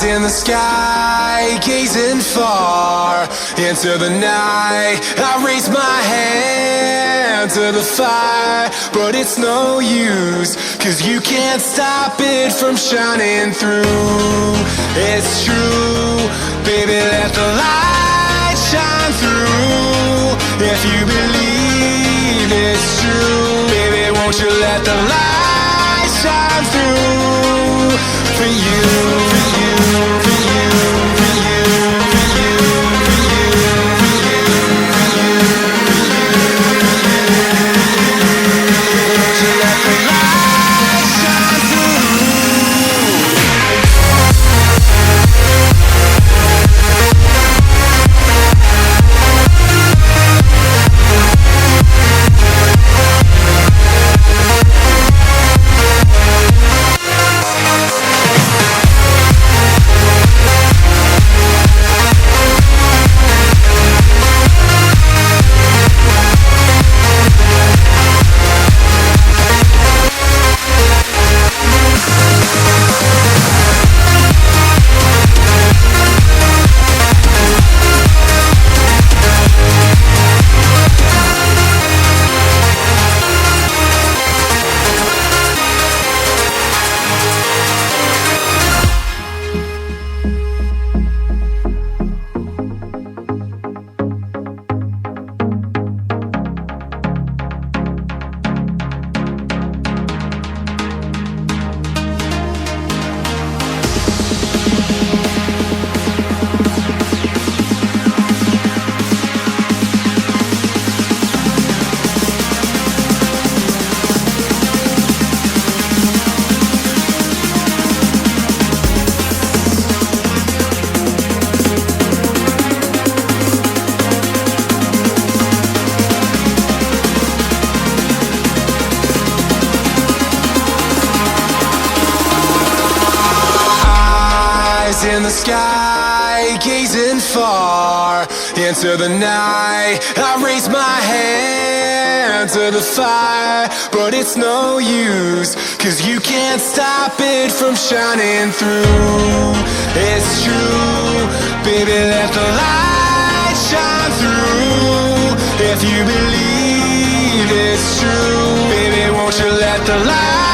In the sky, gazing far into the night, I raise my hand to the fire, but it's no use, 'cause you can't stop it from shining through. It's true, baby, let the light shine through. If you believe it's true, baby, won't you let the light shine through for you, for you, for you, for you, for you, for you, for you, for you, won't you let the light shine through? In the sky, gazing far into the night, I raise my hand to the fire, but it's no use, 'cause you can't stop it from shining through. It's true, baby, let the light shine through. If you believe it's true, baby, won't you let the light